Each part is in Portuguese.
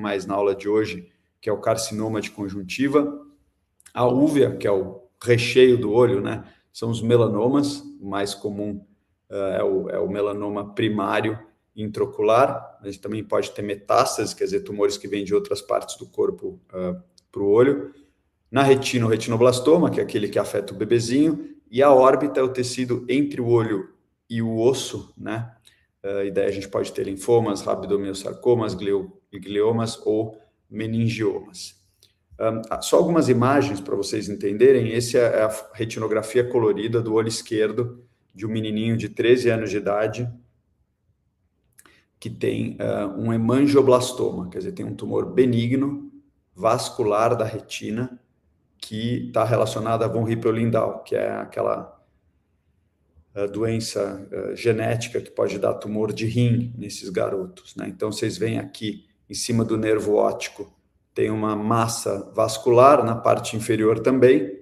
mais na aula de hoje, que é o carcinoma de conjuntiva. A úvea, que é o recheio do olho, né? São os melanomas. O mais comum é o melanoma primário intraocular. A gente também pode ter metástases, quer dizer, tumores que vêm de outras partes do corpo para o olho. Na retina, o retinoblastoma, que é aquele que afeta o bebezinho, e a órbita é o tecido entre o olho e o osso, né? E daí a gente pode ter linfomas, rabdomiossarcomas, gliomas ou meningiomas. Só algumas imagens para vocês entenderem. Essa é a retinografia colorida do olho esquerdo de um menininho de 13 anos de idade que tem um hemangioblastoma, quer dizer, tem um tumor benigno vascular da retina que está relacionada a von Hippel-Lindau, que é aquela doença genética que pode dar tumor de rim nesses garotos, né? Então, vocês veem aqui, em cima do nervo óptico, tem uma massa vascular na parte inferior também.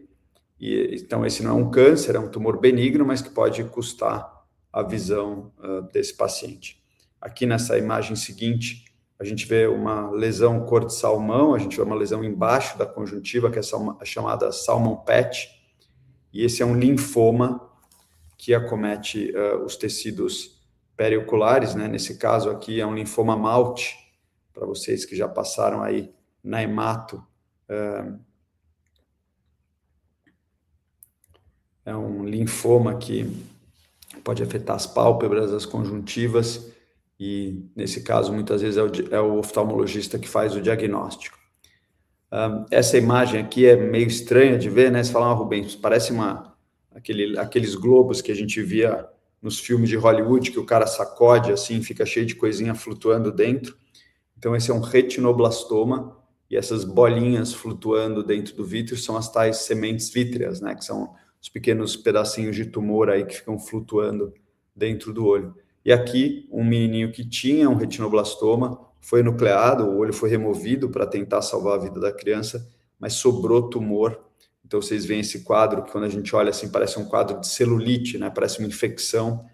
Então, esse não é um câncer, é um tumor benigno, mas que pode custar a visão desse paciente. Aqui nessa imagem seguinte, a gente vê uma lesão cor de salmão, a gente vê uma lesão embaixo da conjuntiva, que é a chamada salmon patch, e esse é um linfoma que acomete os tecidos perioculares, né? Nesse caso aqui é um linfoma Malte, para vocês que já passaram aí na hemato, é um linfoma que pode afetar as pálpebras, as conjuntivas, e nesse caso muitas vezes é o oftalmologista que faz o diagnóstico. Essa imagem aqui é meio estranha de ver, né? Você fala, Rubens, parece aqueles globos que a gente via nos filmes de Hollywood, que o cara sacode assim, fica cheio de coisinha flutuando dentro. Então, esse é um retinoblastoma, e essas bolinhas flutuando dentro do vítreo são as tais sementes vítreas, né? Que são os pequenos pedacinhos de tumor aí que ficam flutuando dentro do olho. E aqui, um menininho que tinha um retinoblastoma, foi nucleado, o olho foi removido para tentar salvar a vida da criança, mas sobrou tumor. Então, vocês veem esse quadro, que quando a gente olha assim, parece um quadro de celulite, né? Parece uma infecção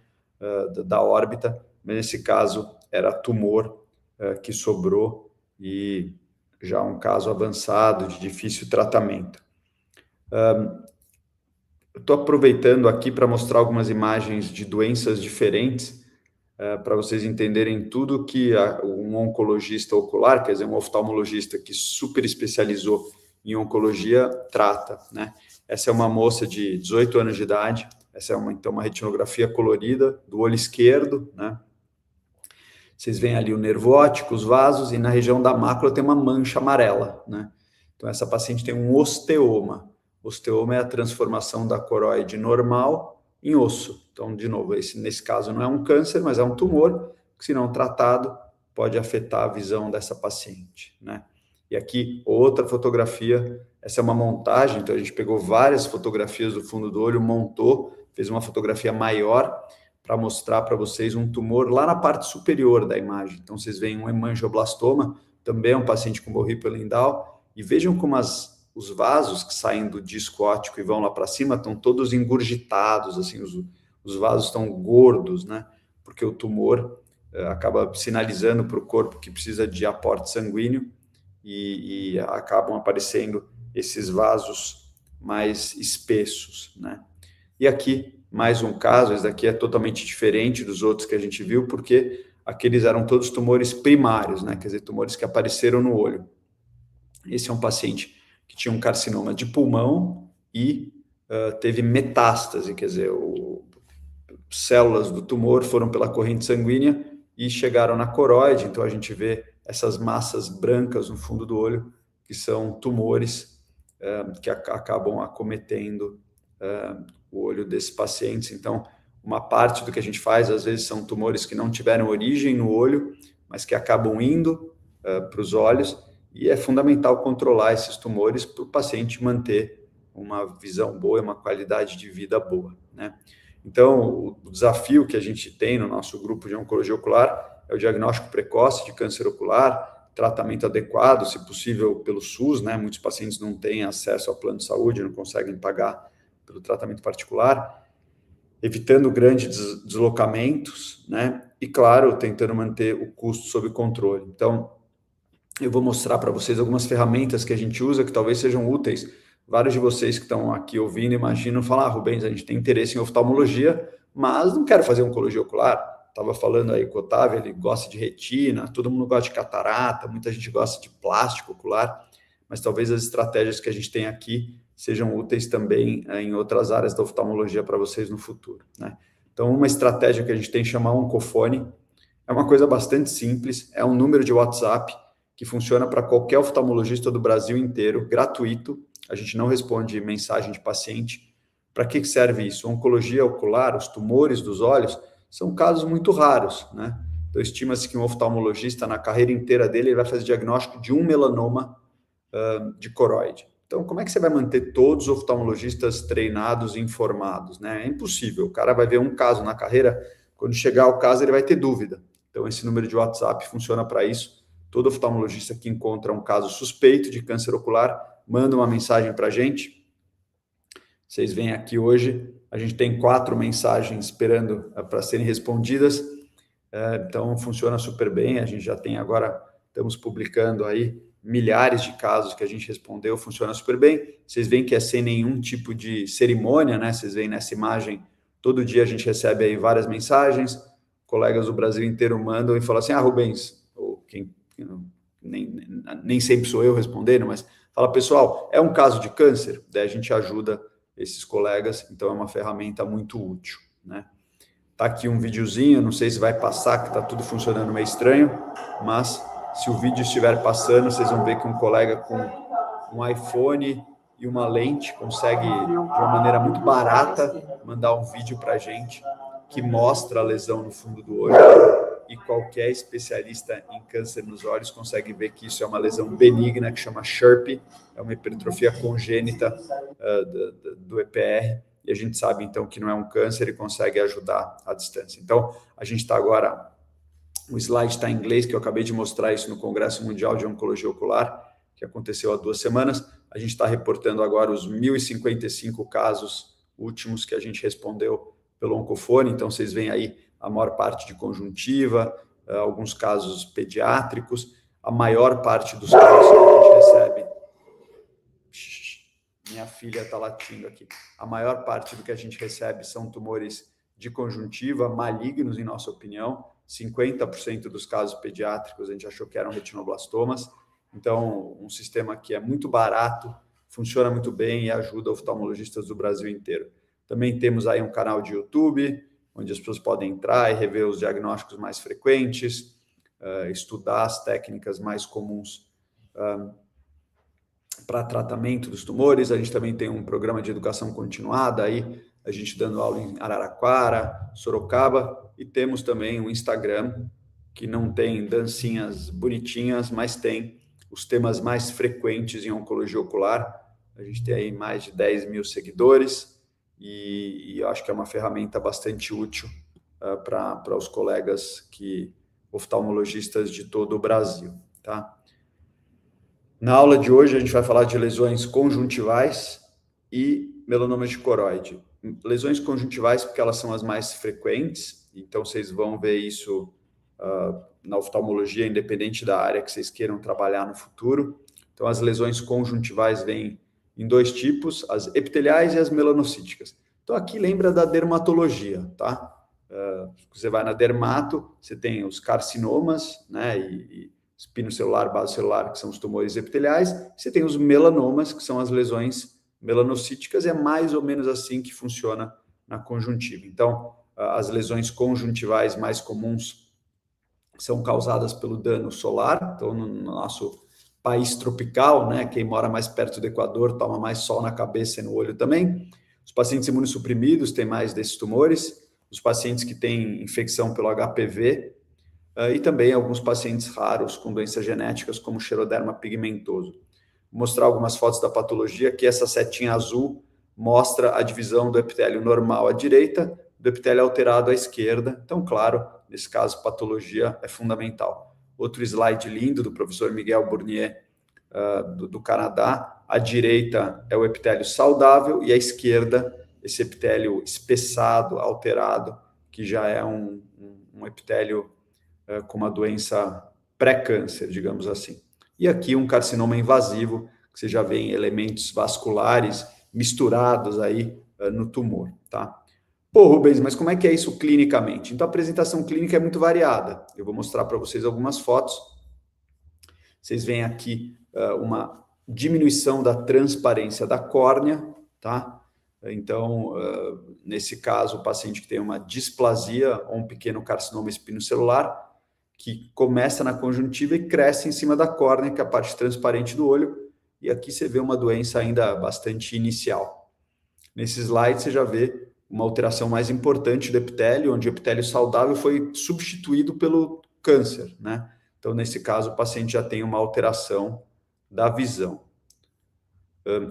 da órbita, mas nesse caso era tumor que sobrou e já um caso avançado, de difícil tratamento. Eu estou aproveitando aqui para mostrar algumas imagens de doenças diferentes, para vocês entenderem tudo que um oncologista ocular, quer dizer, um oftalmologista que super especializou em oncologia, trata, né? Essa é uma moça de 18 anos de idade, essa é uma retinografia colorida do olho esquerdo, né? Vocês veem ali o nervo óptico, os vasos, e na região da mácula tem uma mancha amarela, né? Então, essa paciente tem um osteoma. Osteoma é a transformação da coroide normal em osso. Então, de novo, nesse caso não é um câncer, mas é um tumor que, se não tratado, pode afetar a visão dessa paciente, né? E aqui, outra fotografia, essa é uma montagem, então a gente pegou várias fotografias do fundo do olho, montou, fez uma fotografia maior para mostrar para vocês um tumor lá na parte superior da imagem. Então, vocês veem um hemangioblastoma, também é um paciente com von Hippel-Lindau, e vejam como os vasos que saem do disco óptico e vão lá para cima estão todos engurgitados, assim, os vasos estão gordos, né? Porque o tumor acaba sinalizando para o corpo que precisa de aporte sanguíneo e acabam aparecendo esses vasos mais espessos, né? E aqui, mais um caso, esse daqui é totalmente diferente dos outros que a gente viu, porque aqueles eram todos tumores primários, né? Quer dizer, tumores que apareceram no olho. Esse é um paciente que tinha um carcinoma de pulmão e teve metástase, quer dizer, células do tumor foram pela corrente sanguínea e chegaram na coroide, então a gente vê essas massas brancas no fundo do olho, que são tumores que acabam acometendo o olho desses pacientes. Então, uma parte do que a gente faz, às vezes, são tumores que não tiveram origem no olho, mas que acabam indo para os olhos, e é fundamental controlar esses tumores para o paciente manter uma visão boa e uma qualidade de vida boa, né? Então, o desafio que a gente tem no nosso grupo de oncologia ocular é o diagnóstico precoce de câncer ocular, tratamento adequado, se possível, pelo SUS, né? Muitos pacientes não têm acesso ao plano de saúde, não conseguem pagar pelo tratamento particular, evitando grandes deslocamentos, né? E, claro, tentando manter o custo sob controle. Então, eu vou mostrar para vocês algumas ferramentas que a gente usa que talvez sejam úteis. Vários de vocês que estão aqui ouvindo, imaginam falar, Rubens, a gente tem interesse em oftalmologia, mas não quero fazer oncologia ocular. Estava falando aí com o Otávio, ele gosta de retina, todo mundo gosta de catarata, muita gente gosta de plástico ocular, mas talvez as estratégias que a gente tem aqui sejam úteis também em outras áreas da oftalmologia para vocês no futuro, né? Então, uma estratégia que a gente tem chama Oncofone, é uma coisa bastante simples, é um número de WhatsApp que funciona para qualquer oftalmologista do Brasil inteiro, gratuito, a gente não responde mensagem de paciente. Para que serve isso? Oncologia ocular, os tumores dos olhos, são casos muito raros, né? Então, estima-se que um oftalmologista, na carreira inteira dele, ele vai fazer diagnóstico de um melanoma de coroide. Então, como é que você vai manter todos os oftalmologistas treinados e informados, né? É impossível. O cara vai ver um caso na carreira, quando chegar ao caso, ele vai ter dúvida. Então, esse número de WhatsApp funciona para isso. Todo oftalmologista que encontra um caso suspeito de câncer ocular, manda uma mensagem para a gente. Vocês veem aqui hoje, a gente tem 4 mensagens esperando para serem respondidas. Então, funciona super bem. A gente já tem agora, estamos publicando aí milhares de casos que a gente respondeu, funciona super bem. Vocês veem que é sem nenhum tipo de cerimônia, né? Vocês veem nessa imagem, todo dia a gente recebe aí várias mensagens, colegas do Brasil inteiro mandam e falam assim, Rubens, ou quem, nem sempre sou eu respondendo, mas fala, pessoal, é um caso de câncer? Daí a gente ajuda esses colegas, então é uma ferramenta muito útil, né? Tá aqui um videozinho, não sei se vai passar, que tá tudo funcionando meio estranho, mas se o vídeo estiver passando, vocês vão ver que um colega com um iPhone e uma lente consegue, de uma maneira muito barata, mandar um vídeo para a gente que mostra a lesão no fundo do olho, e qualquer especialista em câncer nos olhos consegue ver que isso é uma lesão benigna, que chama SHRP, é uma hipertrofia congênita do EPR, e a gente sabe, então, que não é um câncer e consegue ajudar à distância. Então, a gente está agora, o slide está em inglês, que eu acabei de mostrar isso no Congresso Mundial de Oncologia Ocular, que aconteceu há 2 semanas. A gente está reportando agora os 1.055 casos últimos que a gente respondeu pelo Oncofone, então vocês veem aí a maior parte de conjuntiva, alguns casos pediátricos, a maior parte dos casos que a gente recebe... Minha filha está latindo aqui. A maior parte do que a gente recebe são tumores de conjuntiva, malignos, em nossa opinião. 50% dos casos pediátricos a gente achou que eram retinoblastomas. Então, um sistema que é muito barato, funciona muito bem e ajuda oftalmologistas do Brasil inteiro. Também temos aí um canal de YouTube, onde as pessoas podem entrar e rever os diagnósticos mais frequentes, estudar as técnicas mais comuns para tratamento dos tumores. A gente também tem um programa de educação continuada aí, a gente dando aula em Araraquara, Sorocaba, e temos também um Instagram que não tem dancinhas bonitinhas, mas tem os temas mais frequentes em oncologia ocular. A gente tem aí mais de 10 mil seguidores e eu acho que é uma ferramenta bastante útil para os colegas oftalmologistas de todo o Brasil, tá? Na aula de hoje, a gente vai falar de lesões conjuntivais e melanomas de coroide. Lesões conjuntivais, porque elas são as mais frequentes, então vocês vão ver isso na oftalmologia, independente da área que vocês queiram trabalhar no futuro. Então, as lesões conjuntivais vêm em 2 tipos, as epiteliais e as melanocíticas. Então, aqui lembra da dermatologia, tá? Você vai na dermato, você tem os carcinomas, né, e espinocelular, basocelular, que são os tumores epiteliais, você tem os melanomas, que são as lesões melanocíticas, é mais ou menos assim que funciona na conjuntiva. Então, as lesões conjuntivais mais comuns são causadas pelo dano solar, então no nosso país tropical, né, quem mora mais perto do Equador toma mais sol na cabeça e no olho também. Os pacientes imunossuprimidos têm mais desses tumores, os pacientes que têm infecção pelo HPV, e também alguns pacientes raros com doenças genéticas, como xeroderma pigmentoso. Vou mostrar algumas fotos da patologia, que essa setinha azul mostra a divisão do epitélio normal à direita, do epitélio alterado à esquerda. Então, claro, nesse caso, patologia é fundamental. Outro slide lindo do professor Miguel Bournier, do Canadá. À direita é o epitélio saudável e à esquerda, esse epitélio espessado, alterado, que já é um epitélio com uma doença pré-câncer, digamos assim. E aqui um carcinoma invasivo, que você já vê em elementos vasculares misturados aí no tumor, tá? Pô, Rubens, mas como é que é isso clinicamente? Então, a apresentação clínica é muito variada. Eu vou mostrar para vocês algumas fotos. Vocês veem aqui uma diminuição da transparência da córnea, tá? Então, nesse caso, o paciente que tem uma displasia ou um pequeno carcinoma espinocelular, que começa na conjuntiva e cresce em cima da córnea, que é a parte transparente do olho, e aqui você vê uma doença ainda bastante inicial. Nesse slide você já vê uma alteração mais importante do epitélio, onde o epitélio saudável foi substituído pelo câncer, né? Então, nesse caso, o paciente já tem uma alteração da visão.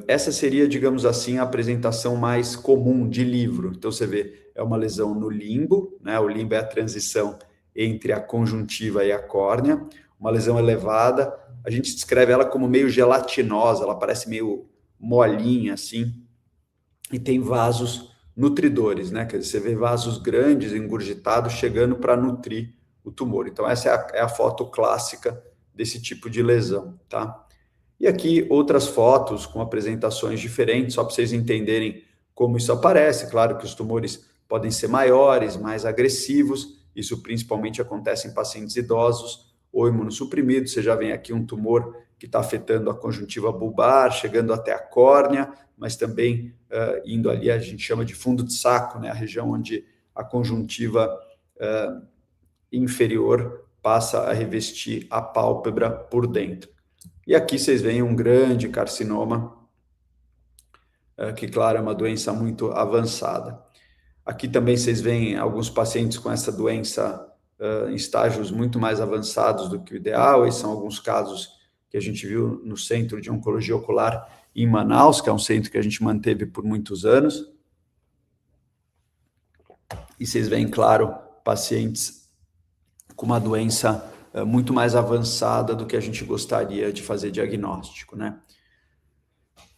Essa seria, digamos assim, a apresentação mais comum de livro. Então, você vê, é uma lesão no limbo, né? O limbo é a transição entre a conjuntiva e a córnea, uma lesão elevada. A gente descreve ela como meio gelatinosa, ela parece meio molinha, assim, e tem vasos nutridores, né? Quer dizer, você vê vasos grandes, engurgitados, chegando para nutrir o tumor. Então, essa é a foto clássica desse tipo de lesão, tá? E aqui outras fotos com apresentações diferentes, só para vocês entenderem como isso aparece. Claro que os tumores podem ser maiores, mais agressivos, isso principalmente acontece em pacientes idosos ou imunossuprimidos. Você já vem aqui um tumor que está afetando a conjuntiva bulbar, chegando até a córnea, mas também indo ali, a gente chama de fundo de saco, né? A região onde a conjuntiva inferior passa a revestir a pálpebra por dentro. E aqui vocês veem um grande carcinoma, que, claro, é uma doença muito avançada. Aqui também vocês veem alguns pacientes com essa doença em estágios muito mais avançados do que o ideal. Esses são alguns casos que a gente viu no Centro de Oncologia Ocular em Manaus, que é um centro que a gente manteve por muitos anos. E vocês veem, claro, pacientes com uma doença muito mais avançada do que a gente gostaria de fazer diagnóstico, né?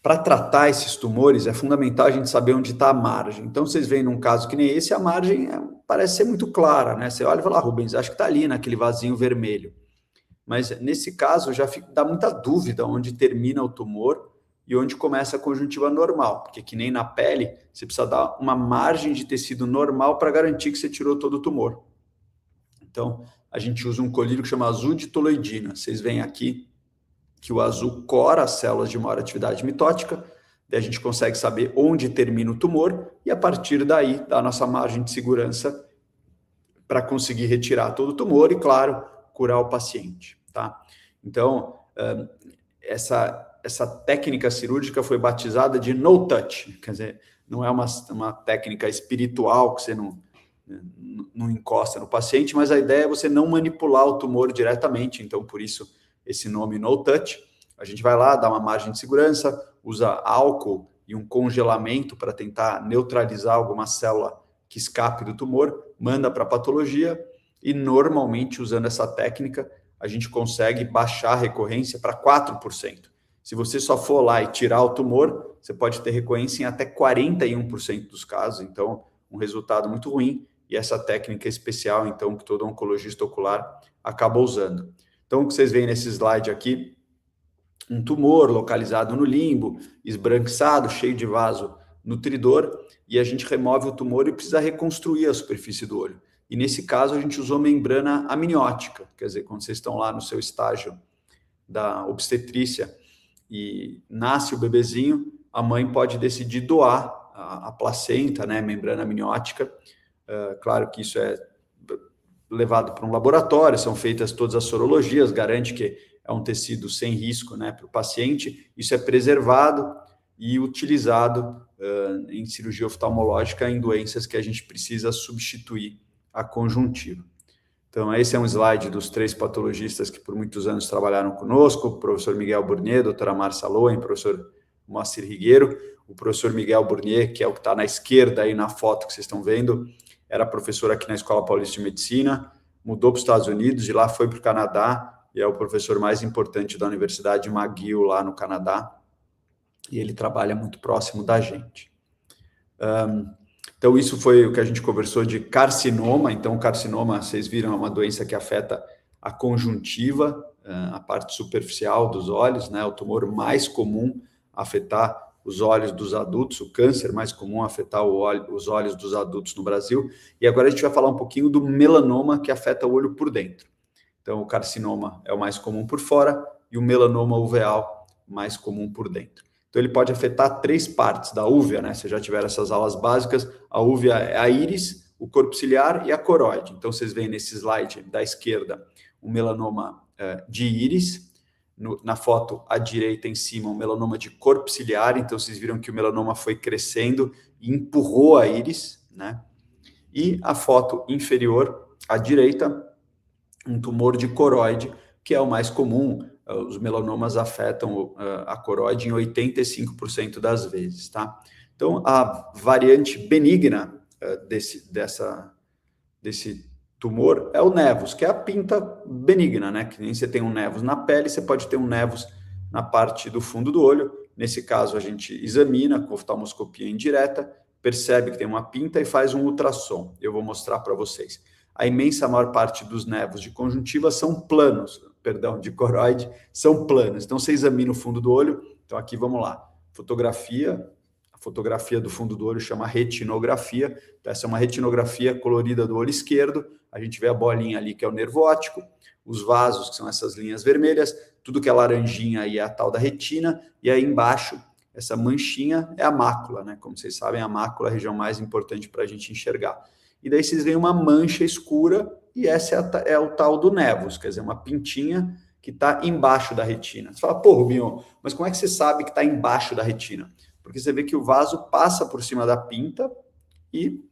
Para tratar esses tumores, é fundamental a gente saber onde está a margem. Então, vocês veem num caso que nem esse, a margem parece ser muito clara, né? Você olha e fala, Rubens, acho que está ali, naquele vasinho vermelho. Mas, nesse caso, já dá muita dúvida onde termina o tumor e onde começa a conjuntiva normal. Porque, que nem na pele, você precisa dar uma margem de tecido normal para garantir que você tirou todo o tumor. Então, a gente usa um colírio que chama azul de toloidina. Vocês veem aqui que o azul cora as células de maior atividade mitótica, daí a gente consegue saber onde termina o tumor e, a partir daí, dá a nossa margem de segurança para conseguir retirar todo o tumor e, claro, curar o paciente, tá? Então, essa técnica cirúrgica foi batizada de no touch, quer dizer, não é uma técnica espiritual que você não encosta no paciente, mas a ideia é você não manipular o tumor diretamente, então, por isso, esse nome no touch. A gente vai lá, dá uma margem de segurança, usa álcool e um congelamento para tentar neutralizar alguma célula que escape do tumor, manda para a patologia e, normalmente, usando essa técnica, a gente consegue baixar a recorrência para 4%. Se você só for lá e tirar o tumor, você pode ter recorrência em até 41% dos casos, então, um resultado muito ruim, e essa técnica especial, então, que todo oncologista ocular acaba usando. Então, o que vocês veem nesse slide aqui, um tumor localizado no limbo, esbranquiçado, cheio de vaso nutridor, e a gente remove o tumor e precisa reconstruir a superfície do olho. E nesse caso, a gente usou membrana amniótica, quer dizer, quando vocês estão lá no seu estágio da obstetrícia e nasce o bebezinho, a mãe pode decidir doar a placenta, né, membrana amniótica. Claro que isso é levado para um laboratório, são feitas todas as sorologias, garante que é um tecido sem risco, né, para o paciente. Isso é preservado e utilizado em cirurgia oftalmológica em doenças que a gente precisa substituir a conjuntiva. Então, esse é um slide dos 3 patologistas que por muitos anos trabalharam conosco, o professor Miguel Burnier, a doutora Márcia Loen, o professor Moacir Rigueiro. O professor Miguel Burnier, que é o que está na esquerda aí na foto que vocês estão vendo, era professor aqui na Escola Paulista de Medicina, mudou para os Estados Unidos, de lá foi para o Canadá, e é o professor mais importante da Universidade McGill, lá no Canadá, e ele trabalha muito próximo da gente. Então, isso foi o que a gente conversou de carcinoma. Então, carcinoma, vocês viram, é uma doença que afeta a conjuntiva a parte superficial dos olhos, né? O tumor mais comum a afetar os olhos dos adultos, o câncer mais comum a afetar os olhos dos adultos no Brasil. E agora a gente vai falar um pouquinho do melanoma, que afeta o olho por dentro. Então, o carcinoma é o mais comum por fora e o melanoma uveal mais comum por dentro. Então, ele pode afetar 3 partes da úvea, né? Se já tiver essas aulas básicas, a úvea é a íris, o corpo ciliar e a coroide. Então, vocês veem nesse slide da esquerda o melanoma de íris, na foto à direita em cima o melanoma de corpo ciliar. Então, vocês viram que o melanoma foi crescendo e empurrou a íris, né? E a foto inferior à direita, um tumor de coroide, que é o mais comum. Os melanomas afetam a coroide em 85% das vezes, tá? Então, a variante benigna desse tumor é o nevus, que é a pinta benigna, né? Que nem você tem um nevus na pele, você pode ter um nevus na parte do fundo do olho. Nesse caso, a gente examina com oftalmoscopia indireta, percebe que tem uma pinta e faz um ultrassom. Eu vou mostrar para vocês. A imensa maior parte dos nevos de conjuntiva são planos, de coroide, são planos. Então, você examina o fundo do olho. Então, aqui, vamos lá. A fotografia do fundo do olho chama retinografia. Então, essa é uma retinografia colorida do olho esquerdo. A gente vê a bolinha ali, que é o nervo óptico, os vasos, que são essas linhas vermelhas, tudo que é laranjinha aí é a tal da retina, e aí embaixo, essa manchinha é a mácula, né? Como vocês sabem, a mácula é a região mais importante para a gente enxergar. E daí vocês veem uma mancha escura, e essa é o tal do nevus, quer dizer, uma pintinha que está embaixo da retina. Você fala, pô, Rubinho, mas como é que você sabe que está embaixo da retina? Porque você vê que o vaso passa por cima da pinta e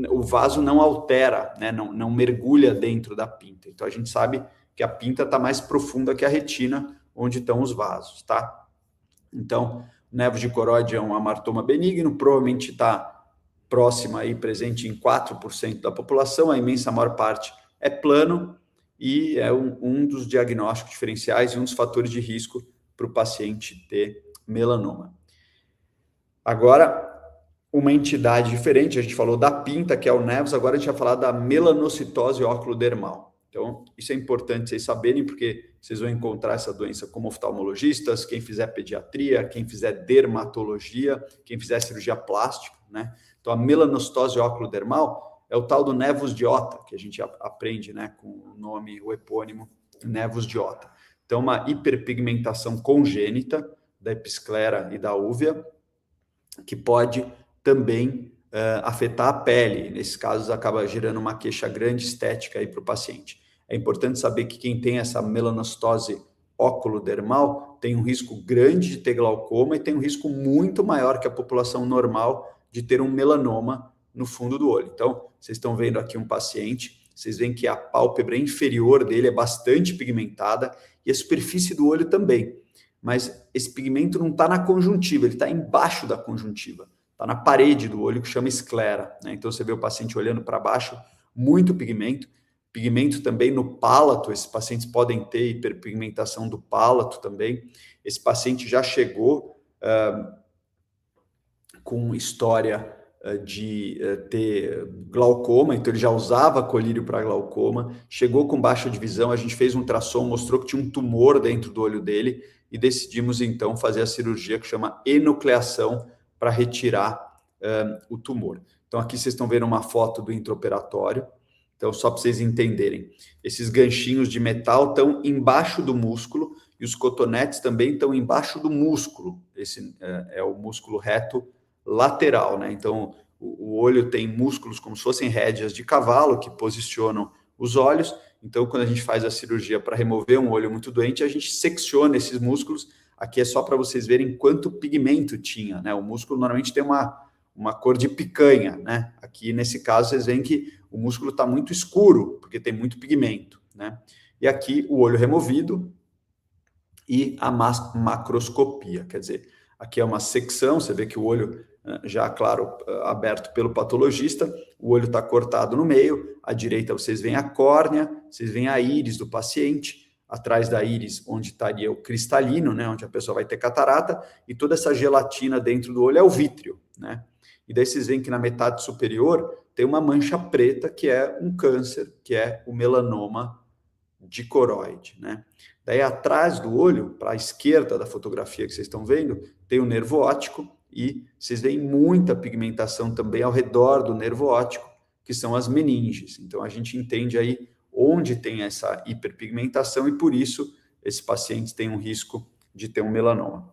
o vaso não altera, né? Não mergulha dentro da pinta. Então, a gente sabe que a pinta está mais profunda que a retina, onde estão os vasos, tá? Então, o nevus de coroide é um amartoma benigno, provavelmente está próxima aí, presente em 4% da população, a imensa maior parte é plano e é um dos diagnósticos diferenciais e um dos fatores de risco para o paciente ter melanoma. Agora, uma entidade diferente, a gente falou da pinta, que é o nevus, agora a gente vai falar da melanocitose oculodermal. Então, isso é importante vocês saberem, porque vocês vão encontrar essa doença como oftalmologistas, quem fizer pediatria, quem fizer dermatologia, quem fizer cirurgia plástica, né? Então, a melanocitose oculodermal é o tal do nevus de Otta, que a gente aprende, né, com o nome, o epônimo, nevus de Otta. Então, uma hiperpigmentação congênita da episclera e da úvea, que pode também afetar a pele. Nesses casos, acaba gerando uma queixa grande estética aí para o paciente. É importante saber que quem tem essa melanocitose oculodermal tem um risco grande de ter glaucoma e tem um risco muito maior que a população normal de ter um melanoma no fundo do olho. Então, vocês estão vendo aqui um paciente, vocês veem que a pálpebra inferior dele é bastante pigmentada e a superfície do olho também. Mas esse pigmento não está na conjuntiva, ele está embaixo da conjuntiva, está na parede do olho, que chama esclera, né? Então, você vê o paciente olhando para baixo, muito pigmento. Pigmento também no palato, esses pacientes podem ter hiperpigmentação do palato também. Esse paciente já chegou com história de ter glaucoma, então ele já usava colírio para glaucoma, chegou com baixa de visão, a gente fez um ultrassom, mostrou que tinha um tumor dentro do olho dele e decidimos então fazer a cirurgia que chama enucleação para retirar o tumor. Então aqui vocês estão vendo uma foto do intraoperatório, então só para vocês entenderem, esses ganchinhos de metal estão embaixo do músculo e os cotonetes também estão embaixo do músculo, esse é o músculo reto lateral, né? Então, o olho tem músculos como se fossem rédeas de cavalo que posicionam os olhos. Então, quando a gente faz a cirurgia para remover um olho muito doente, a gente secciona esses músculos. Aqui é só para vocês verem quanto pigmento tinha, né? O músculo normalmente tem uma cor de picanha, né? Aqui, nesse caso, vocês veem que o músculo está muito escuro, porque tem muito pigmento, né? E aqui, o olho removido e a macroscopia, quer dizer, aqui é uma secção, você vê que o olho já, claro, aberto pelo patologista, o olho está cortado no meio, à direita vocês veem a córnea, vocês veem a íris do paciente, atrás da íris onde estaria o cristalino, né, onde a pessoa vai ter catarata, e toda essa gelatina dentro do olho é o vítreo, né? E daí vocês veem que na metade superior tem uma mancha preta, que é um câncer, que é o melanoma de coroide, né? Daí atrás do olho, para a esquerda da fotografia que vocês estão vendo, tem o nervo óptico e vocês veem muita pigmentação também ao redor do nervo óptico, que são as meninges. Então a gente entende aí onde tem essa hiperpigmentação e por isso esse paciente tem um risco de ter um melanoma.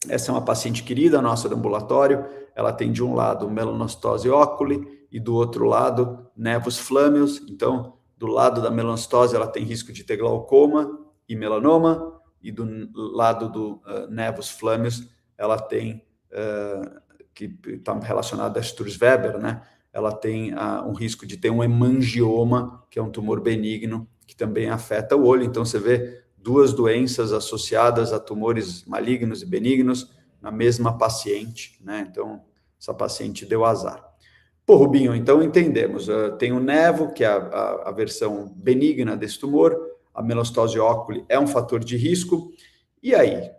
Essa é uma paciente querida nossa do ambulatório, ela tem de um lado melanostose oculi e do outro lado nevus flâmeus. Então, do lado da melanostose ela tem risco de ter glaucoma e melanoma, e do lado do nevus flâmeus ela tem, que está relacionado a Sturz-Weber, né? Ela tem um risco de ter um hemangioma, que é um tumor benigno, que também afeta o olho. Então, você vê duas doenças associadas a tumores malignos e benignos na mesma paciente, né? Então, essa paciente deu azar. Pô, Rubinho, então entendemos. Tem o nevo, que é a versão benigna desse tumor, a melanostose oculi é um fator de risco. E aí,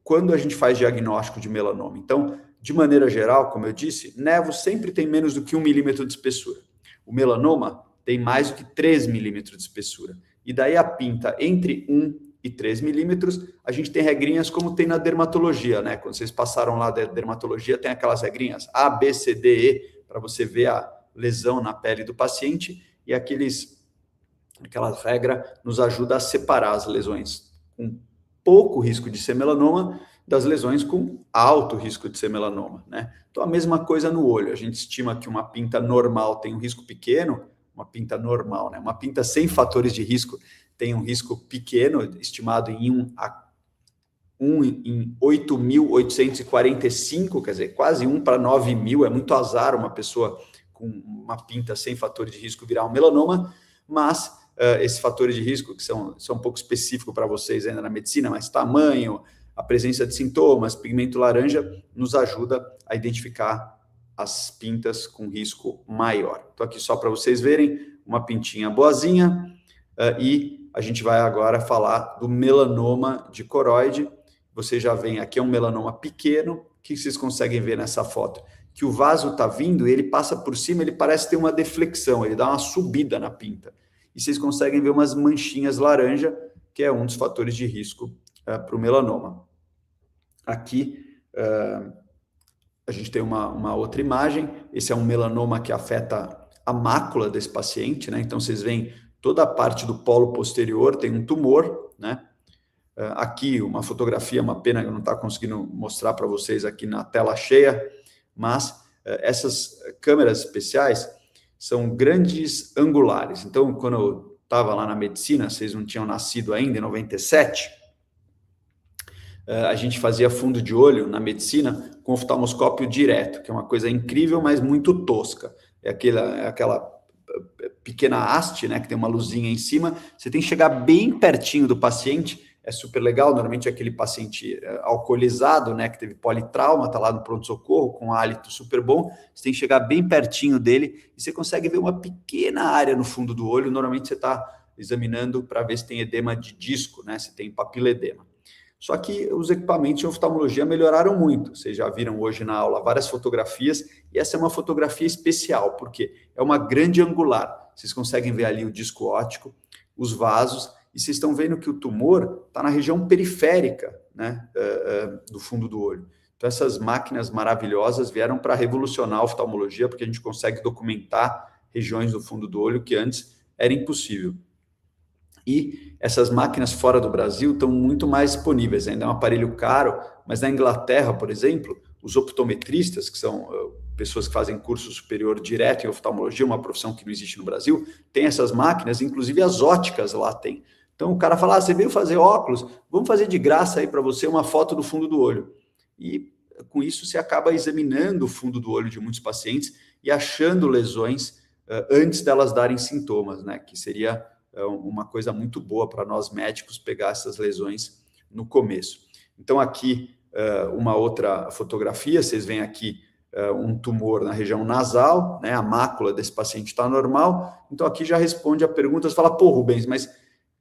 quando a gente faz diagnóstico de melanoma? Então, de maneira geral, como eu disse, nevo sempre tem menos do que 1 milímetro de espessura. O melanoma tem mais do que 3 milímetros de espessura. E daí a pinta entre 1 e 3 milímetros, a gente tem regrinhas como tem na dermatologia, né? Quando vocês passaram lá da dermatologia, tem aquelas regrinhas A, B, C, D, E, para você ver a lesão na pele do paciente, e aquela regra nos ajuda a separar as lesões com pouco risco de ser melanoma das lesões com alto risco de ser melanoma, né? Então, a mesma coisa no olho. A gente estima que uma pinta normal tem um risco pequeno, uma pinta normal, né? Uma pinta sem fatores de risco tem um risco pequeno, estimado em 1 em 8.845, quer dizer, quase 1 para 9.000, é muito azar uma pessoa com uma pinta sem fatores de risco virar um melanoma, mas esses fatores de risco, que são um pouco específicos para vocês ainda na medicina, mas tamanho, a presença de sintomas, pigmento laranja, nos ajuda a identificar as pintas com risco maior. Estou aqui só para vocês verem, uma pintinha boazinha, e a gente vai agora falar do melanoma de coroide. Você já vem aqui, é um melanoma pequeno. O que vocês conseguem ver nessa foto? Que o vaso está vindo e ele passa por cima, ele parece ter uma deflexão, ele dá uma subida na pinta. E vocês conseguem ver umas manchinhas laranja, que é um dos fatores de risco para o melanoma. Aqui a gente tem uma outra imagem. Esse é um melanoma que afeta a mácula desse paciente, né? Então vocês veem toda a parte do polo posterior tem um tumor, né? Aqui uma fotografia, uma pena que eu não estou conseguindo mostrar para vocês aqui na tela cheia, mas essas câmeras especiais são grandes angulares. Então, quando eu estava lá na medicina, vocês não tinham nascido ainda, em 97, a gente fazia fundo de olho na medicina com oftalmoscópio direto, que é uma coisa incrível, mas muito tosca. É aquela pequena haste, né, que tem uma luzinha em cima, você tem que chegar bem pertinho do paciente, é super legal, normalmente é aquele paciente alcoolizado, né, que teve politrauma, está lá no pronto-socorro, com um hálito super bom, você tem que chegar bem pertinho dele, e você consegue ver uma pequena área no fundo do olho, normalmente você está examinando para ver se tem edema de disco, né, se tem papiledema. Só que os equipamentos de oftalmologia melhoraram muito. Vocês já viram hoje na aula várias fotografias, e essa é uma fotografia especial, porque é uma grande angular. Vocês conseguem ver ali o disco óptico, os vasos, e vocês estão vendo que o tumor está na região periférica, né, do fundo do olho. Então, essas máquinas maravilhosas vieram para revolucionar a oftalmologia, porque a gente consegue documentar regiões do fundo do olho que antes era impossível. E essas máquinas fora do Brasil estão muito mais disponíveis, ainda é um aparelho caro, mas na Inglaterra, por exemplo, os optometristas, que são pessoas que fazem curso superior direto em oftalmologia, uma profissão que não existe no Brasil, têm essas máquinas, inclusive as óticas lá tem. Então o cara fala, você veio fazer óculos, vamos fazer de graça aí para você uma foto do fundo do olho. E com isso você acaba examinando o fundo do olho de muitos pacientes e achando lesões antes delas darem sintomas, né? Que seria uma coisa muito boa para nós médicos pegar essas lesões no começo. Então, aqui, uma outra fotografia, vocês veem aqui um tumor na região nasal, né? A mácula desse paciente está normal, então aqui já responde a pergunta, você fala, pô, Rubens, mas o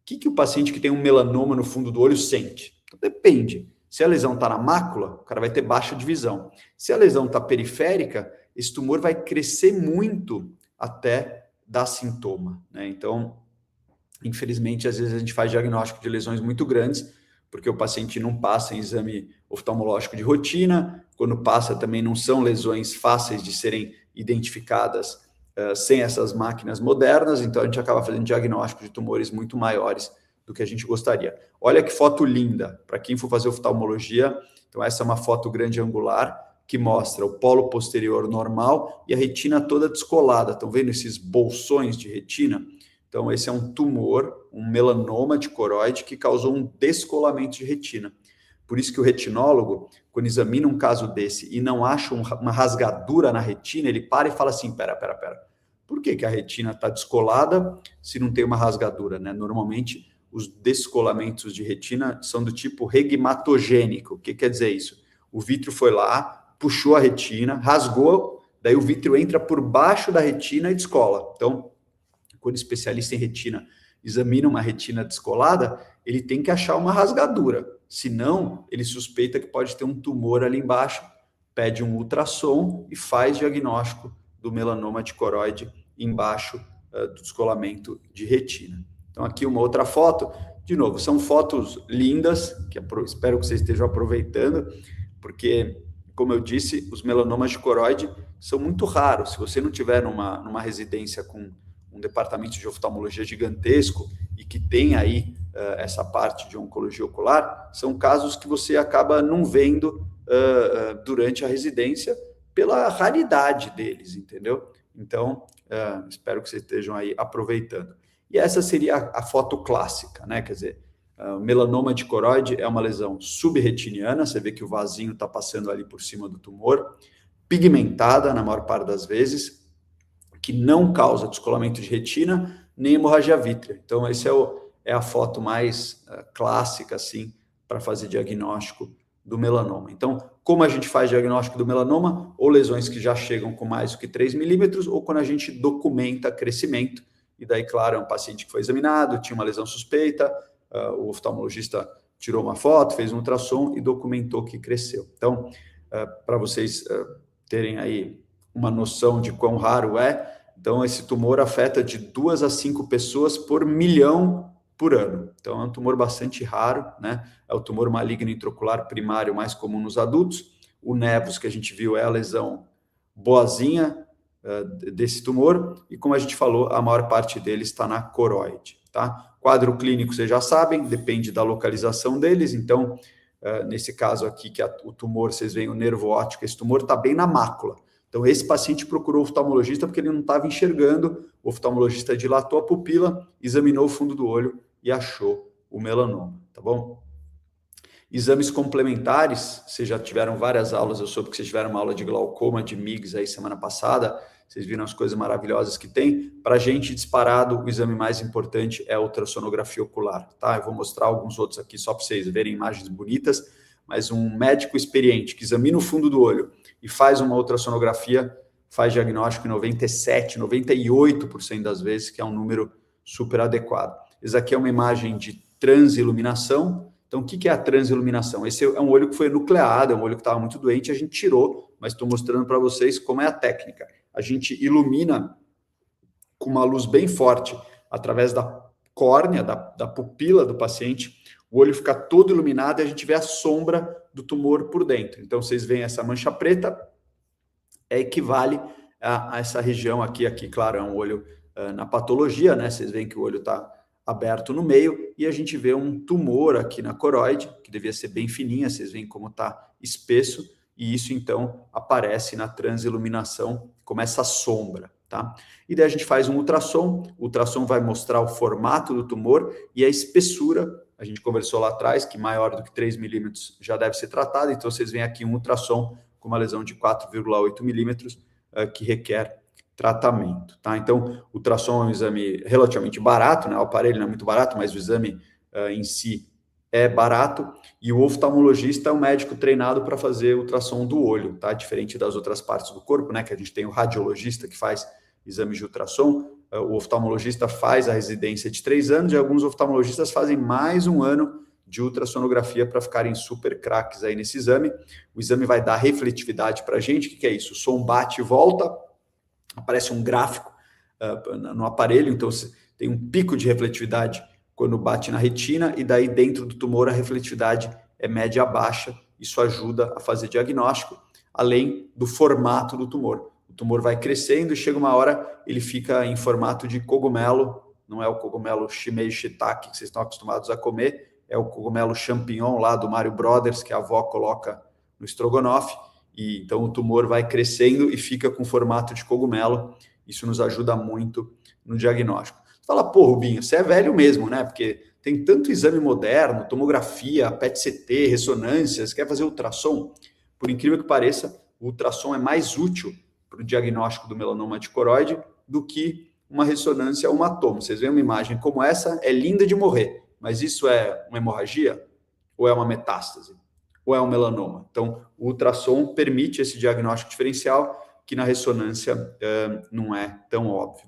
que o paciente que tem um melanoma no fundo do olho sente? Então, depende. Se a lesão está na mácula, o cara vai ter baixa de visão. Se a lesão está periférica, esse tumor vai crescer muito até dar sintoma, né? Então, Infelizmente, às vezes a gente faz diagnóstico de lesões muito grandes, porque o paciente não passa em exame oftalmológico de rotina, quando passa também não são lesões fáceis de serem identificadas sem essas máquinas modernas, então a gente acaba fazendo diagnóstico de tumores muito maiores do que a gente gostaria. Olha que foto linda, para quem for fazer oftalmologia, então essa é uma foto grande angular, que mostra o polo posterior normal e a retina toda descolada. Estão vendo esses bolsões de retina? Então, esse é um tumor, um melanoma de coroide que causou um descolamento de retina. Por isso que o retinólogo, quando examina um caso desse e não acha uma rasgadura na retina, ele para e fala assim, pera. Por que a retina está descolada se não tem uma rasgadura, né? Normalmente, os descolamentos de retina são do tipo regmatogênico. O que quer dizer isso? O vítreo foi lá, puxou a retina, rasgou, daí o vítreo entra por baixo da retina e descola. Então, quando o especialista em retina examina uma retina descolada, ele tem que achar uma rasgadura. Senão, ele suspeita que pode ter um tumor ali embaixo, pede um ultrassom e faz diagnóstico do melanoma de coroide embaixo do descolamento de retina. Então, aqui uma outra foto. De novo, são fotos lindas, que espero que vocês estejam aproveitando, porque, como eu disse, os melanomas de coroide são muito raros. Se você não tiver numa residência com um departamento de oftalmologia gigantesco e que tem aí essa parte de oncologia ocular, são casos que você acaba não vendo durante a residência pela raridade deles, entendeu? Então, espero que vocês estejam aí aproveitando. E essa seria a foto clássica, né? Quer dizer, o melanoma de coroide é uma lesão subretiniana, você vê que o vasinho está passando ali por cima do tumor, pigmentada na maior parte das vezes, que não causa descolamento de retina nem hemorragia vítrea. Então, essa é a foto mais clássica, assim, para fazer diagnóstico do melanoma. Então, como a gente faz diagnóstico do melanoma? Ou lesões que já chegam com mais do que 3 milímetros, ou quando a gente documenta crescimento, e daí, claro, é um paciente que foi examinado, tinha uma lesão suspeita, o oftalmologista tirou uma foto, fez um ultrassom e documentou que cresceu. Então, para vocês terem aí uma noção de quão raro é, então esse tumor afeta de 2 a 5 pessoas por milhão por ano. Então é um tumor bastante raro, né? É o tumor maligno intraocular primário mais comum nos adultos. O nevus que a gente viu é a lesão boazinha desse tumor, e como a gente falou, a maior parte dele está na coroide, tá? Quadro clínico, vocês já sabem, depende da localização deles, então, nesse caso aqui, que o tumor, vocês veem o nervo óptico, esse tumor está bem na mácula. Então, esse paciente procurou o oftalmologista porque ele não estava enxergando, o oftalmologista dilatou a pupila, examinou o fundo do olho e achou o melanoma, tá bom? Exames complementares, vocês já tiveram várias aulas, eu soube que vocês tiveram uma aula de glaucoma, de MIGS aí semana passada, vocês viram as coisas maravilhosas que tem. Para a gente, disparado, o exame mais importante é a ultrassonografia ocular, tá? Eu vou mostrar alguns outros aqui só para vocês verem imagens bonitas, mas um médico experiente que examina o fundo do olho e faz uma ultrassonografia, faz diagnóstico em 97%, 98% das vezes, que é um número super adequado. Essa aqui é uma imagem de transiluminação. Então, o que é a transiluminação? Esse é um olho que foi enucleado, é um olho que estava muito doente, a gente tirou, mas estou mostrando para vocês como é a técnica. A gente ilumina com uma luz bem forte, através da córnea, da pupila do paciente, o olho fica todo iluminado e a gente vê a sombra do tumor por dentro. Então, vocês veem essa mancha preta, equivale a essa região aqui, claro, é um olho na patologia, né? Vocês veem que o olho está aberto no meio, e a gente vê um tumor aqui na coroide, que devia ser bem fininha, vocês veem como está espesso, e isso, então, aparece na transiluminação como essa sombra, tá? E daí a gente faz um ultrassom, o ultrassom vai mostrar o formato do tumor e a espessura, a gente conversou lá atrás, que maior do que 3 milímetros já deve ser tratado, então vocês veem aqui um ultrassom com uma lesão de 4,8 milímetros, que requer tratamento, tá? Então, o ultrassom é um exame relativamente barato, né? O aparelho não é muito barato, mas o exame em si é barato, e o oftalmologista é um médico treinado para fazer ultrassom do olho, tá? Diferente das outras partes do corpo, né? Que a gente tem o radiologista que faz exames de ultrassom, o oftalmologista faz a residência de 3 anos, e alguns oftalmologistas fazem mais um ano de ultrassonografia para ficarem super craques aí nesse exame. O exame vai dar refletividade para a gente. O que é isso? O som bate e volta, aparece um gráfico no aparelho, então tem um pico de refletividade quando bate na retina, e daí dentro do tumor a refletividade é média a baixa. Isso ajuda a fazer diagnóstico, além do formato do tumor. O tumor vai crescendo e chega uma hora, ele fica em formato de cogumelo, não é o cogumelo shimeji shiitake que vocês estão acostumados a comer, é o cogumelo champignon lá do Mario Brothers, que a avó coloca no estrogonofe, e então o tumor vai crescendo e fica com formato de cogumelo. Isso nos ajuda muito no diagnóstico. Você fala, pô, Rubinho, você é velho mesmo, né? Porque tem tanto exame moderno, tomografia, PET-CT, ressonâncias, quer fazer ultrassom? Por incrível que pareça, o ultrassom é mais útil para o diagnóstico do melanoma de coroide do que uma ressonância ou uma tomo. Vocês veem uma imagem como essa, é linda de morrer, mas isso é uma hemorragia? Ou é uma metástase? Ou é um melanoma? Então, o ultrassom permite esse diagnóstico diferencial que na ressonância não é tão óbvio.